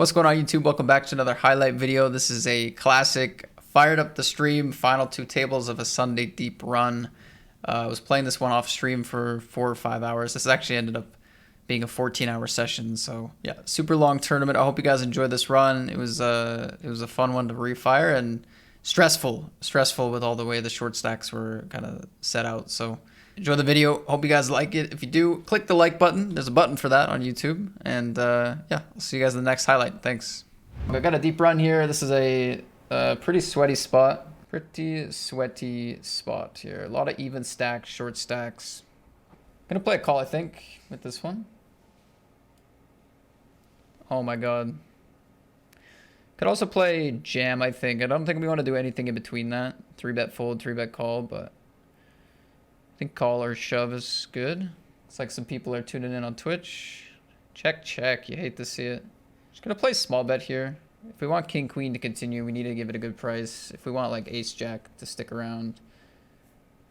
What's going on, YouTube? Welcome back to another highlight video. This is a classic, fired up the stream, final two tables of a Sunday deep run. I was playing this one off stream for 4 or 5 hours. This actually ended up being a 14-hour session. So yeah, super long tournament. I hope you guys enjoyed this run. It was a fun one to refire and stressful with all the way the short stacks were kind of set out. So enjoy the video. Hope you guys like it. If you do, click the like button. There's a button for that on YouTube. And yeah, I'll see you guys in the next highlight. Thanks. I've got a deep run here. This is a pretty sweaty spot. Pretty sweaty spot here. A lot of even stacks, short stacks. Gonna play a call, I think, with this one. Oh my god. Could also play jam, I think. I don't think we want to do anything in between that. 3-bet fold, 3-bet call, but I think call or shove is good. Looks like some people are tuning in on Twitch. Check, check. You hate to see it. Just gonna play small bet here. If we want king queen to continue, we need to give it a good price. If we want like ace jack to stick around,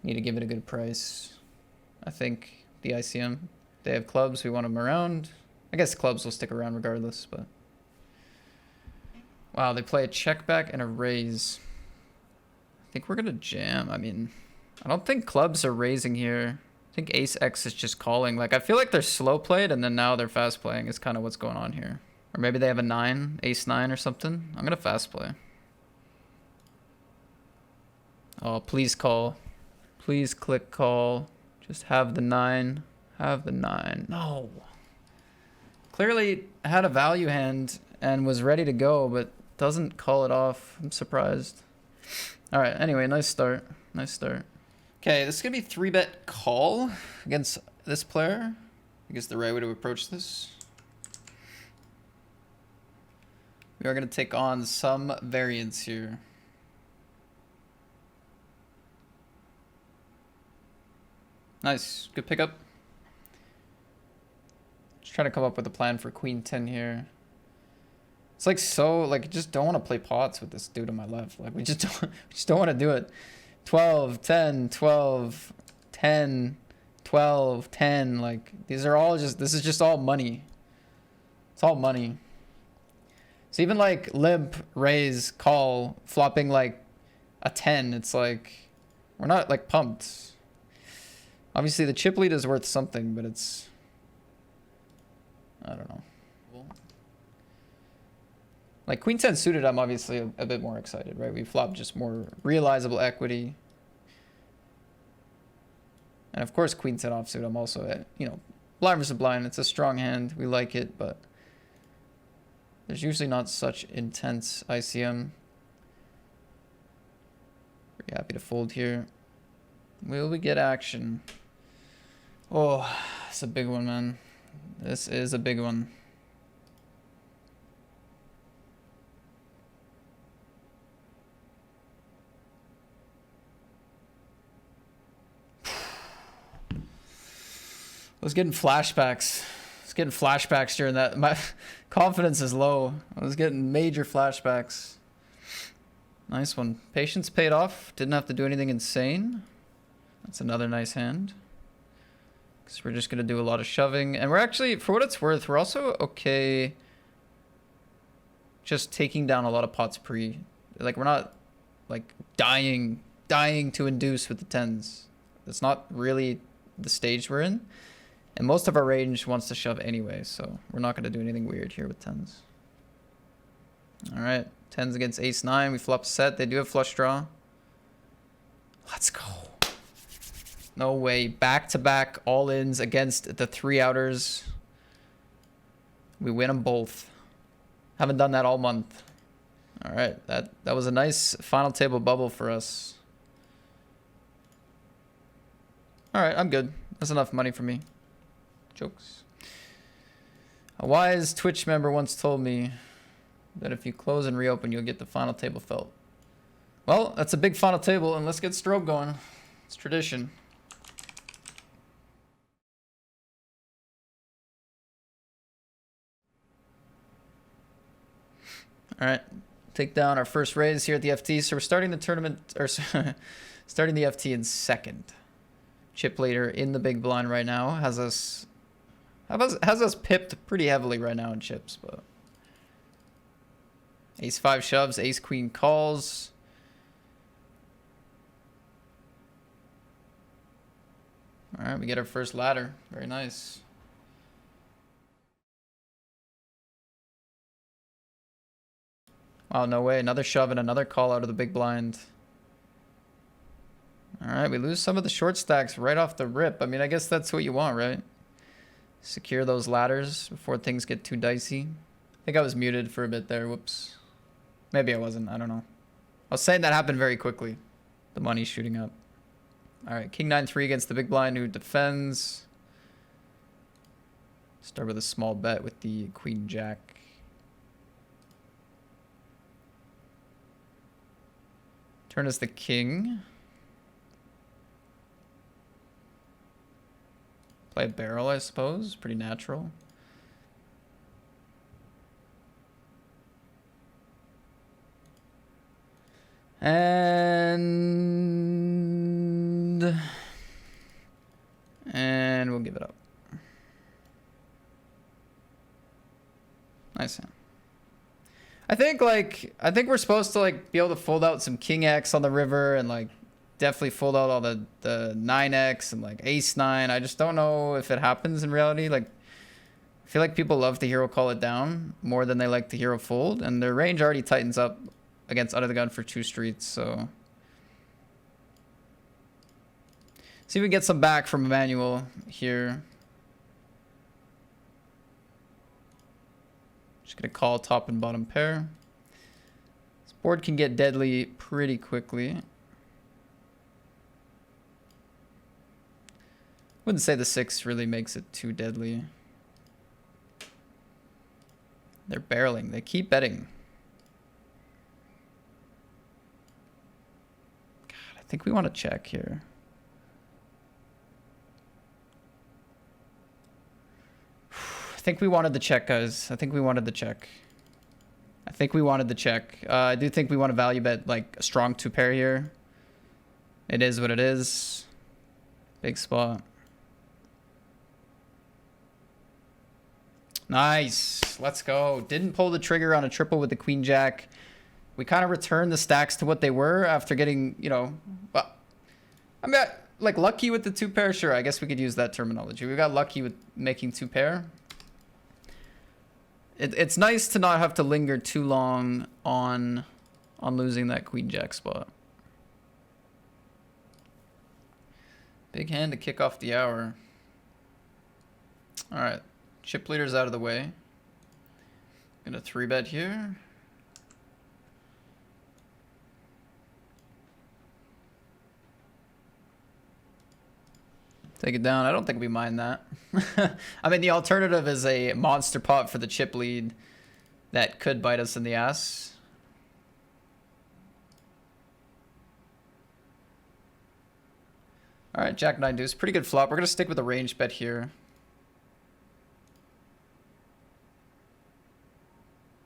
need to give it a good price. I think the ICM, they have clubs, we want them around. I guess clubs will stick around regardless, but wow, they play a check back and a raise. I think we're gonna jam. I mean, I don't think clubs are raising here. I think ace X is just calling. Like, I feel like they're slow played and then now they're fast playing is kind of what's going on here. Or maybe they have a 9, ace 9 or something. I'm gonna fast play. Oh, please call. Please click call. Just have the 9. Have the 9. No. Clearly had a value hand and was ready to go, but doesn't call it off. I'm surprised. All right, anyway, nice start. Nice start. Okay, this is gonna be 3-bet call against this player. I guess the right way to approach this. We are gonna take on some variance here. Nice, good pickup. Just trying to come up with a plan for queen 10 here. It's like so, like, just don't want to play pots with this dude on my left. Like, we just don't want to do it. 12, 10, 12, 10, 12, 10. Like, these are all just, this is just all money. It's all money. So even like limp, raise, call, flopping like a 10, it's like, we're not like pumped. Obviously the chip lead is worth something, but it's, I don't know. Like queen 10 suited, I'm obviously a bit more excited, right? We flop just more realizable equity. And of course queen 10 offsuit, I'm also at, you know, blind versus blind. It's a strong hand. We like it, but there's usually not such intense ICM. Pretty happy to fold here. Will we get action? Oh, it's a big one, man. This is a big one. I was getting flashbacks. During that. My confidence is low. I was getting major flashbacks. Nice one. Patience paid off. Didn't have to do anything insane. That's another nice hand. Because we're just going to do a lot of shoving. And we're actually, for what it's worth, we're also okay just taking down a lot of pots pre. Like, we're not, like, dying to induce with the 10s. That's not really the stage we're in. And most of our range wants to shove anyway, so we're not going to do anything weird here with 10s. All right, 10s against ace 9. We flop set. They do have flush draw. Let's go. No way. Back-to-back all-ins against the 3 outers. We win them both. Haven't done that all month. All right, that was a nice final table bubble for us. All right, I'm good. That's enough money for me. Jokes. A wise Twitch member once told me that if you close and reopen, you'll get the final table felt. Well, that's a big final table, and let's get strobe going. It's tradition. All right, take down our first raise here at the FT. So we're starting the tournament, or starting the FT in second. Chip leader in the big blind right now has us pipped pretty heavily right now in chips, but Ace-5 shoves, ace-queen calls. All right, we get our first ladder. Very nice. Oh, no way. Another shove and another call out of the big blind. All right, we lose some of the short stacks right off the rip. I mean, I guess that's what you want, right? Secure those ladders before things get too dicey. I think I was muted for a bit there. Whoops. Maybe I wasn't. I don't know. I was saying that happened very quickly. The money's shooting up. All right, king 9-3 against the big blind who defends. Start with a small bet with the queen jack. Turn is the king. Play a barrel, I suppose. Pretty natural. And we'll give it up. Nice hand. I think we're supposed to like be able to fold out some king X on the river and like definitely fold out all the 9X and like ace 9. I just don't know if it happens in reality. Like I feel like people love to hero call it down more than they like to hero fold, and their range already tightens up against under the gun for 2 streets, so see if we get some back from Emmanuel here. Just gonna call top and bottom pair. This board can get deadly pretty quickly. Wouldn't say the 6 really makes it too deadly. They're barreling. They keep betting. God, I think we want to check here. I think we wanted the check, guys. I think we wanted the check. I do think we want to value bet like a strong 2 pair here. It is what it is. Big spot. Nice. Let's go. Didn't pull the trigger on a triple with the queen jack. We kind of returned the stacks to what they were after getting, you know, well, I mean, like lucky with the 2 pair. Sure, I guess we could use that terminology. We got lucky with making 2 pair. It's nice to not have to linger too long on losing that queen jack spot. Big hand to kick off the hour. All right. Chip leader's out of the way. Gonna 3-bet here. Take it down. I don't think we mind that. I mean, the alternative is a monster pot for the chip lead that could bite us in the ass. All right, Jack 9 deuce. Pretty good flop. We're gonna stick with a range bet here.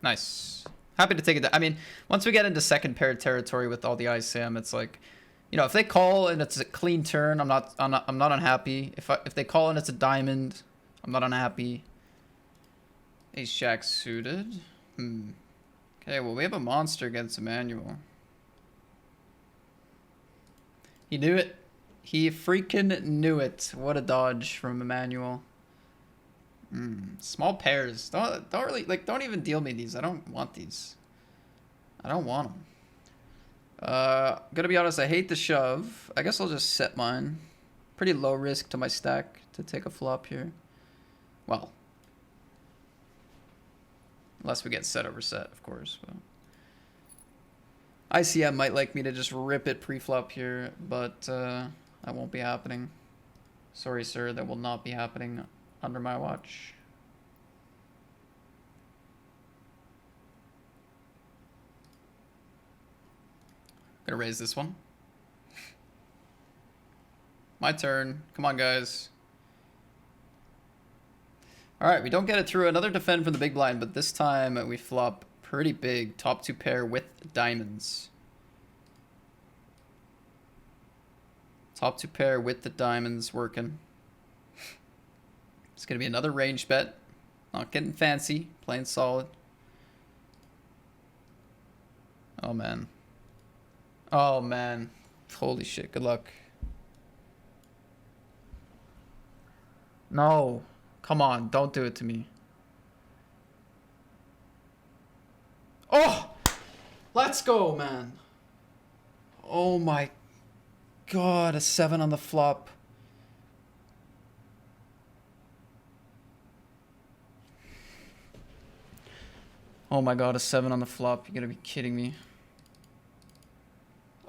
Nice. Happy to take it. I mean, once we get into second pair territory with all the ISAM, it's like, you know, if they call and it's a clean turn, I'm not unhappy. If they call and it's a diamond, I'm not unhappy. Ace jack suited. Okay, well we have a monster against Emmanuel. He knew it. He freaking knew it. What a dodge from Emmanuel. Small pairs. Don't really like. Don't even deal me these. I don't want these. I don't want them. Gonna be honest. I hate the shove. I guess I'll just set mine. Pretty low risk to my stack to take a flop here. Well, unless we get set over set, of course. But ICM might like me to just rip it pre-flop here, but that won't be happening. Sorry, sir. That will not be happening under my watch. Gonna raise this one. My turn. Come on, guys. All right, we don't get it through. Another defend from the big blind, but this time we flop pretty big. Top 2 pair with diamonds. Top 2 pair with the diamonds working. It's going to be another range bet. Not getting fancy. Playing solid. Oh, man. Oh, man. Holy shit. Good luck. No. Come on. Don't do it to me. Oh! Let's go, man. Oh, my God. A 7 on the flop. Oh, my God. A 7 on the flop. You're gonna be kidding me.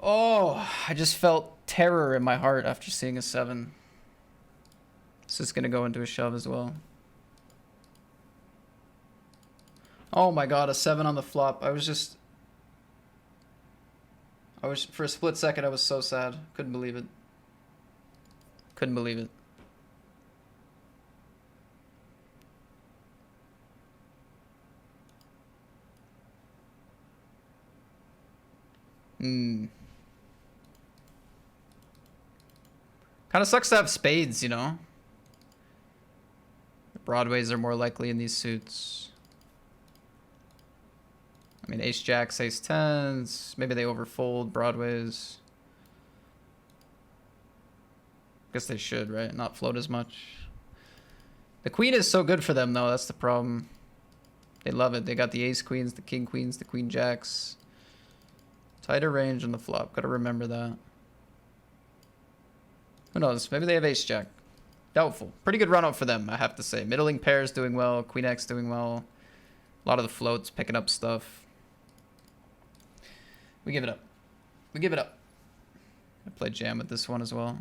Oh, I just felt terror in my heart after seeing a 7. This is gonna go into a shove as well. Oh my God, a 7 on the flop. I was for a split second, I was so sad. Couldn't believe it. Couldn't believe it. Kind of sucks to have spades, you know? Broadways are more likely in these suits. I mean, ace jacks, ace tens. Maybe they overfold Broadways. Guess they should, right? Not float as much. The queen is so good for them, though. That's the problem. They love it. They got the ace queens, the king queens, the queen jacks. Tighter range on the flop. Gotta remember that. Who knows? Maybe they have ace jack. Doubtful. Pretty good run out for them, I have to say. Middling pairs doing well. Queen X doing well. A lot of the floats picking up stuff. We give it up. We give it up. I play jam with this one as well.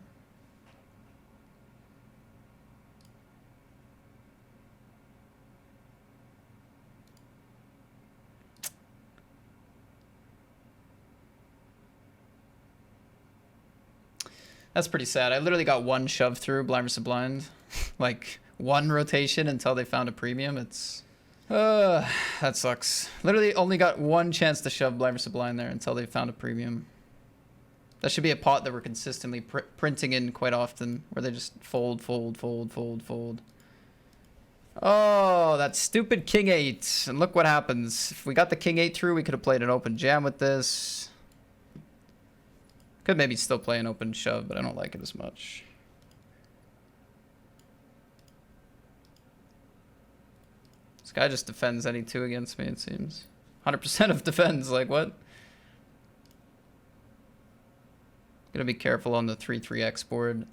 That's pretty sad. I literally got one shove through blind versus blind. Like, one rotation until they found a premium. It's... that sucks. Literally only got one chance to shove blind versus blind there until they found a premium. That should be a pot that we're consistently printing in quite often, where they just fold, fold, fold, fold, fold. Oh, that stupid king 8. And look what happens. If we got the king 8 through, we could have played an open jam with this. Could maybe still play an open shove, but I don't like it as much. This guy just defends any 2 against me, it seems. 100% of defends, like what? Gonna be careful on the 3-3x board.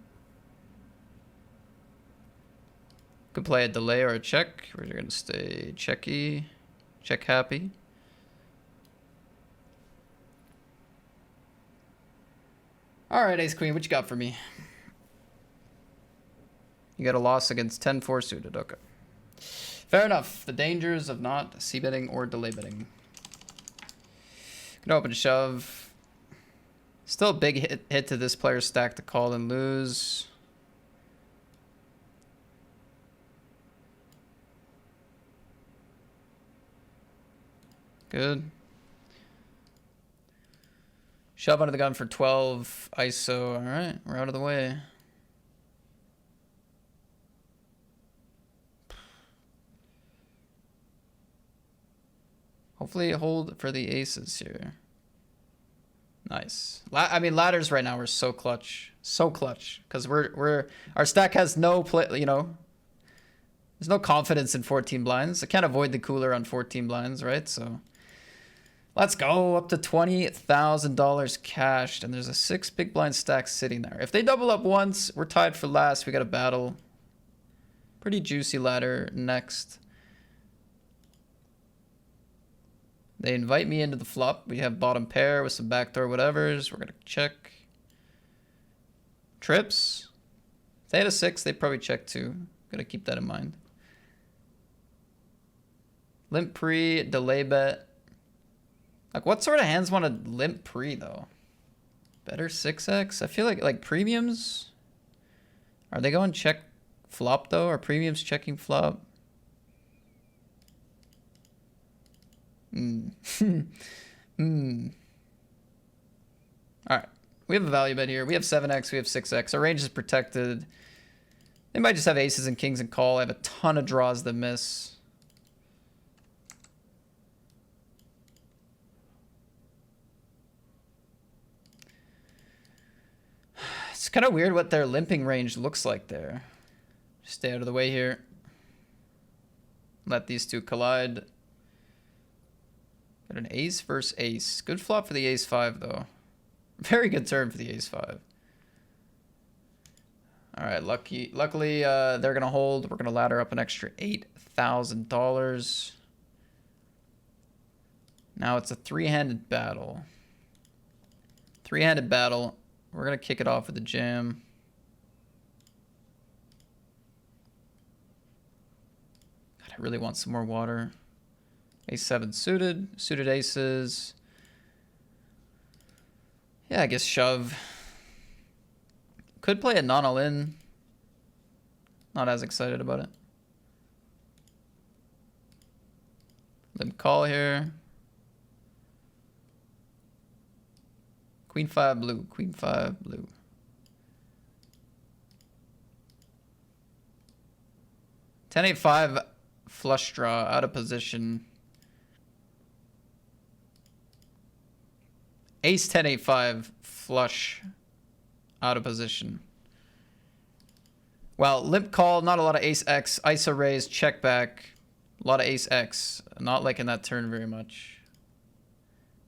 Could play a delay or a check. We're gonna stay checky. Check happy. Alright, ace queen, what you got for me? You got a loss against 10-4 suited, okay. Fair enough. The dangers of not c-betting or delay betting. Can open shove. Still a big hit to this player's stack to call and lose. Good. Shove under the gun for 12 ISO. All right, we're out of the way. Hopefully hold for the aces here. Nice. I mean, ladders right now are so clutch. So clutch. Because our stack has no play, you know. There's no confidence in 14 blinds. I can't avoid the cooler on 14 blinds, right? So let's go up to $20,000 cashed. And there's a 6 big blind stack sitting there. If they double up once, we're tied for last. We got a battle. Pretty juicy ladder next. They invite me into the flop. We have bottom pair with some backdoor whatevers. We're going to check. Trips. If they had a 6, they'd probably check too. Got to keep that in mind. Limp pre, delay bet. Like, what sort of hands want to limp pre, though? Better 6x? I feel like premiums? Are they going check flop, though? Are premiums checking flop? Alright. We have a value bet here. We have 7x, we have 6x. Our range is protected. They might just have aces and kings and call. I have a ton of draws that miss. kind of weird what their limping range looks like there. Stay out of the way here. Let these two collide. Got an ace versus ace. Good flop for the ace 5 though. Very good turn for the ace 5. All right, luckily they're gonna hold. We're gonna ladder up an extra $8,000. Now it's a three-handed battle. Three-handed battle. We're gonna kick it off with a jam. God, I really want some more water. Ace 7 suited. Suited aces. Yeah, I guess shove. Could play a non-all-in. Not as excited about it. Limp call here. Queen 5 blue. Queen 5 blue. Ten 8-5 flush draw out of position. Ace 10 8-5 flush out of position. Well, limp call, not a lot of ace X, ISO raise, check back, a lot of ace X. Not liking that turn very much.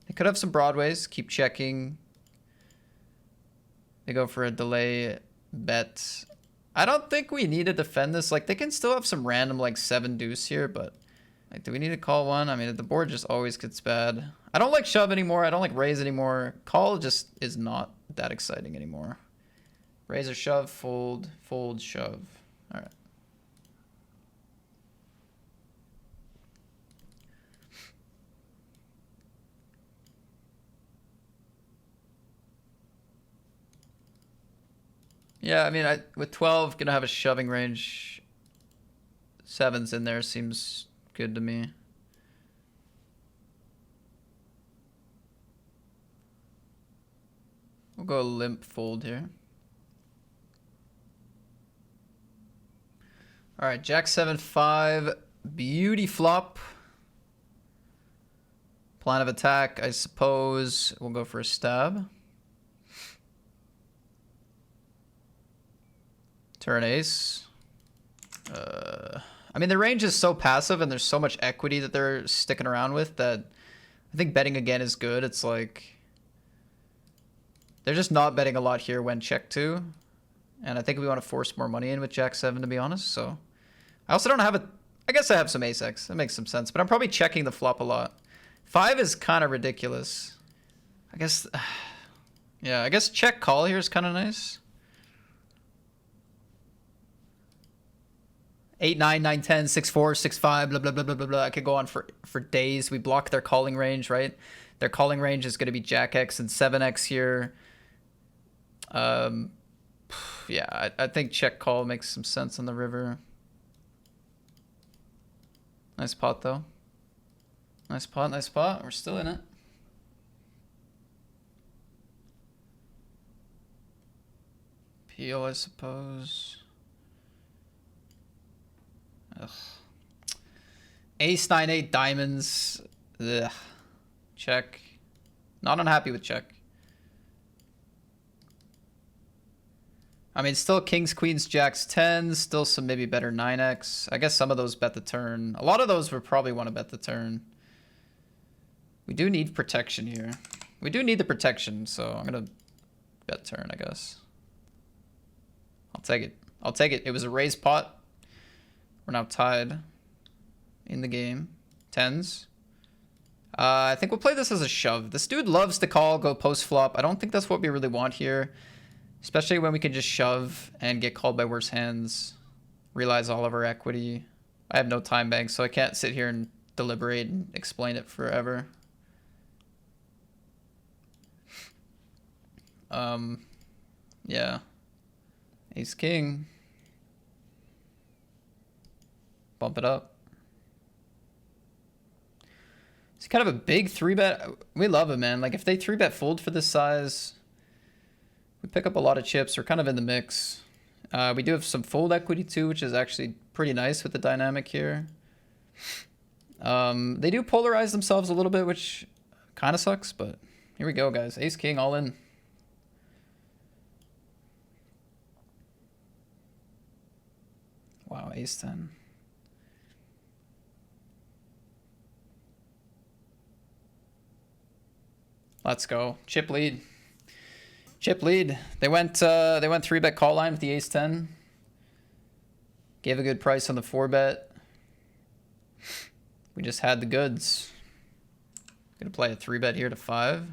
They could have some broadways, keep checking. They go for a delay bet. I don't think we need to defend this. Like, they can still have some random, like, 7 deuce here, but like, do we need to call one? I mean, the board just always gets bad. I don't like shove anymore. I don't like raise anymore. Call just is not that exciting anymore. Raise or shove, fold, fold, shove. All right. Yeah, I mean, with 12, gonna have a shoving range. 7's in there, seems good to me. We'll go limp fold here. All right, Jack 7-5, beauty flop. Plan of attack, I suppose. We'll go for a stab. Turn ace. I mean, the range is so passive and there's so much equity that they're sticking around with that I think betting again is good. It's like they're just not betting a lot here when check 2. And I think we want to force more money in with Jack 7, to be honest. So I also don't have a... I guess I have some ace X. That makes some sense. But I'm probably checking the flop a lot. 5 is kind of ridiculous. I guess... Yeah, I guess check call here is kind of nice. 8, 9, 9, 10, 6, 4, 6, 5, blah, blah, blah, blah, blah, blah. I could go on for days. We block their calling range, right? Their calling range is going to be Jack X and 7X here. Yeah, I think check call makes some sense on the river. Nice pot, though. Nice pot, nice pot. We're still in it. Peel, I suppose. Ugh. Ace 9-8 diamonds. Ugh. Check. Not unhappy with check. I mean, still kings, queens, jacks, 10s. Still some maybe better 9x. I guess some of those bet the turn. A lot of those would probably want to bet the turn. We do need protection here. We do need the protection, so I'm going to bet turn, I guess. I'll take it. I'll take it. It was a raised pot. We're now tied in the game. 10s. I think we'll play this as a shove. This dude loves to call, go post flop. I don't think that's what we really want here. Especially when we can just shove and get called by worse hands. Realize all of our equity. I have no time bank, so I can't sit here and deliberate and explain it forever. Yeah. Ace king. Bump it up. It's kind of a big 3-bet. We love it, man. Like, if they 3-bet fold for this size, we pick up a lot of chips. We're kind of in the mix. We do have some fold equity, too, which is actually pretty nice with the dynamic here. They do polarize themselves a little bit, which kind of sucks, but here we go, guys. Ace king all in. Wow, ace 10. Let's go. Chip lead. Chip lead. They went 3-bet call line with the ace 10. Gave a good price on the 4-bet. We just had the goods. Gonna play a 3-bet here to 5.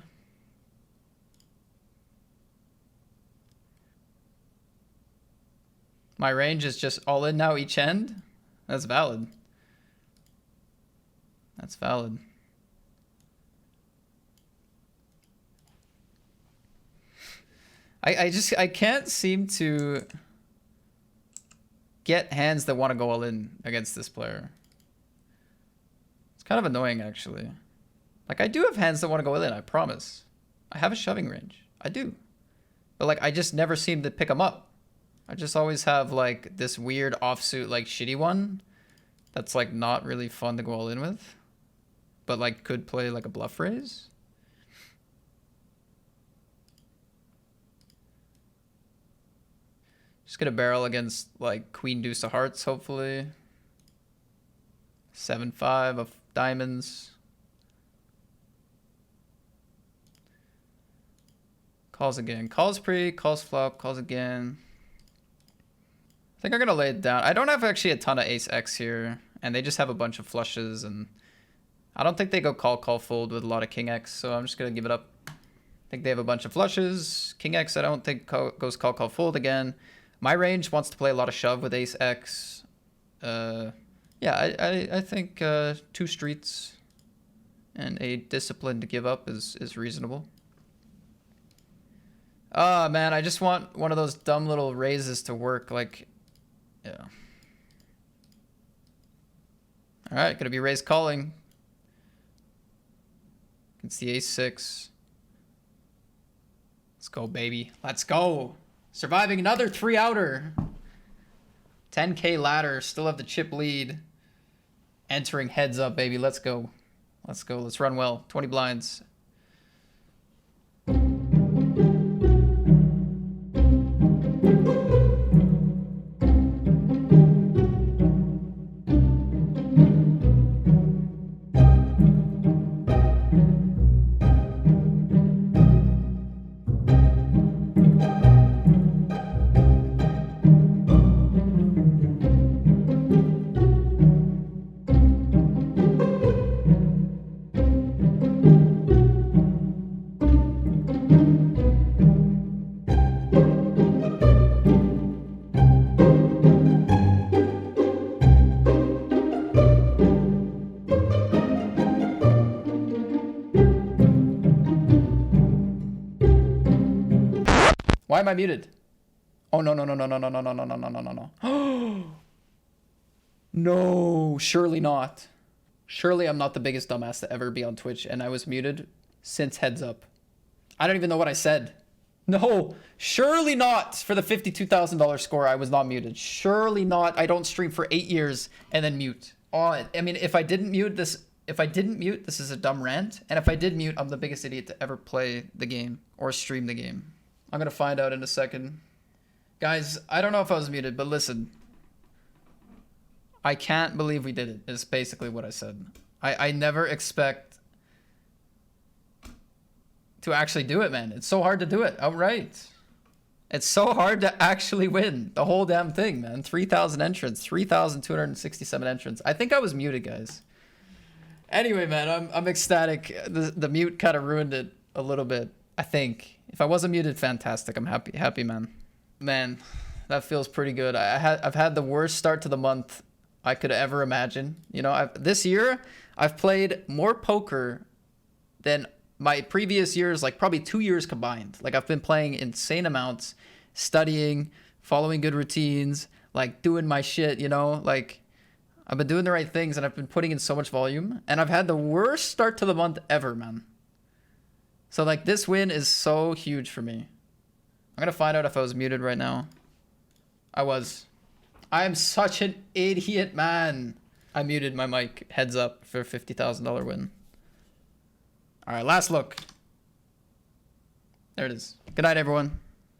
My range is just all in now each end. That's valid. That's valid. I can't seem to get hands that want to go all in against this player. It's kind of annoying, actually. Like, I do have hands that want to go all in, I promise. I have a shoving range. I do. But, like, I just never seem to pick them up. I just always have, like, this weird offsuit, like, shitty one that's, like, not really fun to go all in with. But, like, could play, like, a bluff raise. Just gonna barrel against like queen deuce of hearts, hopefully. 7-5 of diamonds. Calls again. Calls pre, calls flop, calls again. I think I'm gonna lay it down. I don't have actually a ton of ace X here, and they just have a bunch of flushes, and I don't think they go call fold with a lot of king X, so I'm just gonna give it up. I think they have a bunch of flushes. King X I don't think goes call fold again. My range wants to play a lot of shove with ace X. Yeah, I think 2 streets and a discipline to give up is reasonable. Oh man, I just want one of those dumb little raises to work. Like, yeah. All right, gonna be raise calling. It's the ace 6. Let's go, baby. Let's go. Surviving another 3-outer. 10K ladder. Still have the chip lead. Entering heads up, baby. Let's go. Let's go. Let's run well. 20 blinds. Why am I muted? Oh, no. No, surely not. Surely I'm not the biggest dumbass to ever be on Twitch, and I was muted since heads up. I don't even know what I said. No, surely not. For the $52,000 score, I was not muted. Surely not. I don't stream for 8 years and then mute. Oh, I mean, if I didn't mute, this is a dumb rant. And if I did mute, I'm the biggest idiot to ever play the game or stream the game. I'm going to find out in a second. Guys, I don't know if I was muted, but listen. I can't believe we did it, is basically what I said. I never expect to actually do it, man. It's so hard to do it outright. It's so hard to actually win the whole damn thing, man. 3,000 entrants, 3,267 entrants. I think I was muted, guys. Anyway, man, I'm ecstatic. The mute kind of ruined it a little bit, I think. If I wasn't muted, fantastic. I'm happy, man. Man, that feels pretty good. I've had the worst start to the month I could ever imagine. You know, this year I've played more poker than my previous years, like probably 2 years combined. Like I've been playing insane amounts, studying, following good routines, like doing my shit, you know, like I've been doing the right things and I've been putting in so much volume, and I've had the worst start to the month ever, man. So like this win is so huge for me. I'm gonna find out if I was muted right now. I was. I am such an idiot, man. I muted my mic. Heads up for a $50,000 win. All right, last look. There it is. Good night, everyone.